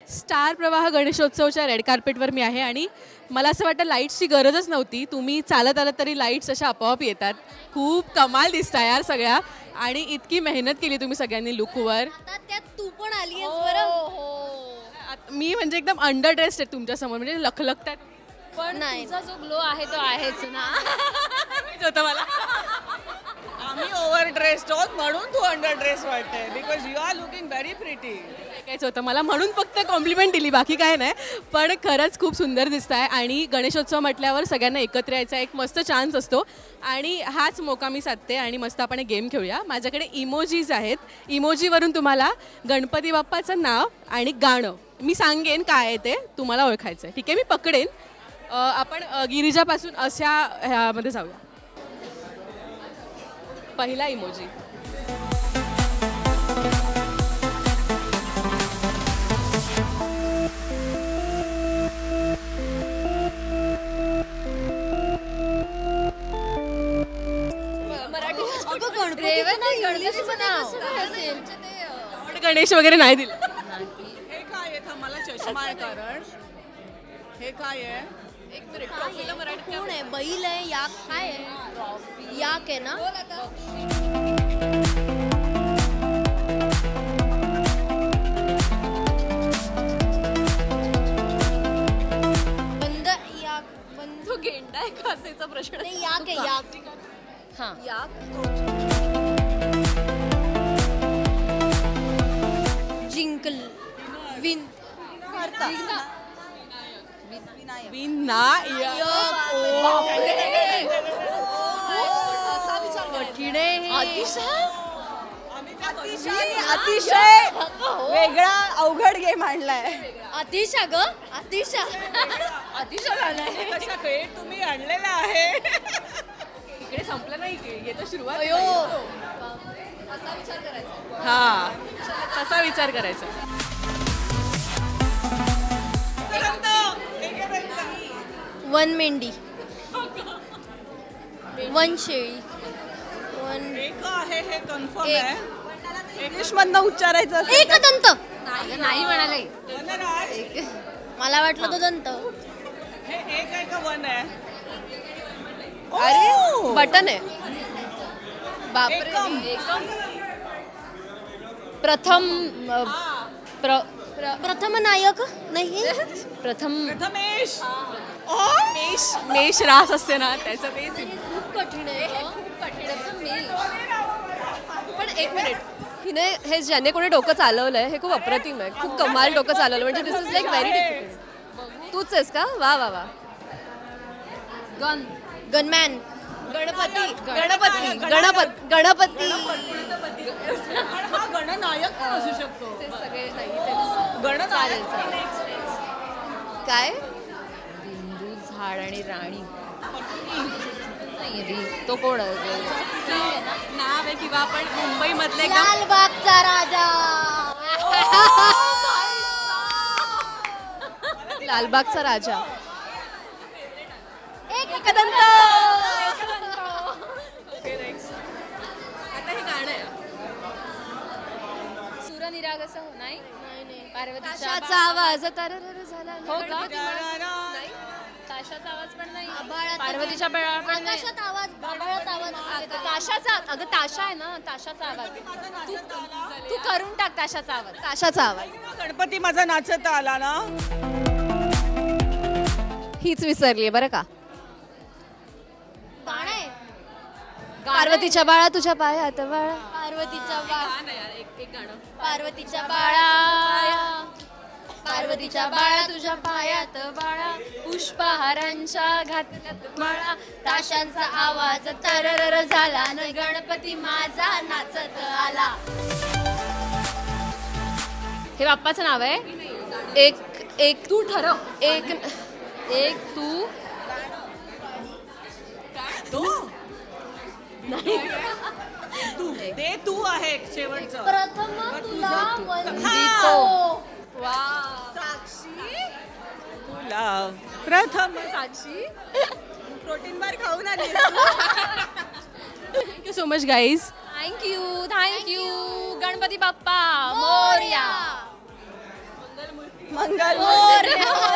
Star प्रवाह गणेशोत्सवच्या red कार्पेटवर मी आहे आणि मला असं वाटतं लाईट्सची गरजच नव्हती. तुम्ही चालत आलात तरी लाईट्स अशा आपोआप येतात. खूप कमाल दिसता यार सगळ्या आणि इतकी मेहनत केली तुम्ही सगळ्यांनी लुकवर. आता त्यात तू पण आली आहेस बरं. मी म्हणजे एकदम अंडर ड्रेस्ड आहे तुमच्या समोर म्हणजे लखलखतात. पण नाही, तुझा जो ग्लो आहे तो आहेच ना. होतं मला. आम्ही ओव्हर ड्रेस्ड आहोत म्हणून तू अंडर ड्रेस वाटते because you are looking very pretty. ऐकायचं होतं मला म्हणून फक्त कॉम्प्लिमेंट दिली बाकी काय नाही. पण खरंच खूप सुंदर दिसत आहे आणि गणेशोत्सव म्हटल्यावर सगळ्यांना एकत्र यायचा एक मस्त चान्स असतो आणि हाच मोका मी साधते आणि मस्त आपण एक गेम खेळूया. माझ्याकडे इमोजीज आहेत. इमोजीवरून तुम्हाला गणपती बाप्पाचं नाव आणि गाणं मी सांगेन काय आहे ते तुम्हाला ओळखायचं आहे. ठीक आहे, मी पकडेन. आपण गिरिजापासून अशा ह्यामध्ये जाऊया. पहिला इमोजी गणेश वगैरे नाही दिलं. हे काय आहे? मला चष्मा आहे कारण हे काय आहे? एक मिनिट, ट्रॉफीला मराठी कोण आहे? बैल आहे, याक काय आहे? याक आहे ना. बंद याक बंद. गेंडा आहे का असायचा प्रश्न? नाही, याक आहे याक. हां, याक जिंकल विन अतिशय वेगळा अवघड गेम आणलाय. अतिशा ग अतिशा तसा खेळ तुम्ही आणलेला आहे. इकडे संपलं नाही की येतं सुरुवात. असा विचार करायचा. हा तसा विचार करायचा. वन मेंढी, वन शेळी, वन एक आहे हे कन्फर्म आहे. इंग्लिश मधनं उच्चारायचं असेल एक दंत. नाही म्हणाले. मला वाटलं तो दंत. हे एक आहे का वन आहे? अरे बटन आहे. बापरे. एकम. प्रथम नायक नाही. प्रथमेश. मेष रास असते ना त्याचं ते खूप कठीण आहे. खूप कठीण आहे. पण एक मिनिट, हिने हे ज्याने कोणी डोकं चालवलंय हे खूप अप्रतिम आहे. खूप कमाल डोकं चालवलं म्हणजे दिस इज लाईक व्हेरी डिफिकल्ट. तूच आहेस का? वा वा वा. गनमॅन, गणपती गणपती गणपती गणपती हा गणनायक पण असू शकतो. ते सगळे नाही. गणनायक काय? बिंदू, झाड आणि राणी नाही रे. तो कोण आहे? नाव आहे किंवा आपण मुंबईमधले लालबागचा राजा. लालबागचा राजा. एक दंत. आता हे गाणं आहे. सूरनिराग असं हो नाही. पार्वतीचा ताशाचा आवाज तररर झाला. हो का? नाही. ताशाचा आवाज पण नाही. आभाळात पार्वतीच्या बळा पण नाही. आकाशात आवाज, आभाळात आवाज. ताशाचा, अगं ताशा आहे ना, ताशाचा आवाज. तू करून टाक ताशाचा आवाज. ताशाचा आवाज. गणपती माझा नाचता आला ना. हीच विसरलीये बरं का. गाणं आहे. पार्वतीच्या बाळा तुझ्या पायात बाळा. पार्वतीच्या बाळा, एक गाणं. पार्वतीच्या बाळा, पार्वतीच्या बाळा तुझ्या पायात बाळा. पुष्पहारांच्या घातल्यात माळा. ताशांचा आवाज तररर झाला न गणपती माझा नाचत आला. हे बाप्पाचं नाव आहे. एक तू ठरव. एक तू ते तू आहे शेवटचं. प्रथम तुला वंदितो. साक्षी तुला प्रथम साक्षी प्रोटीन बार खाऊन आली. Thank you so much guys. Thank you Ganpati Bappa Morya. Mangal Morya.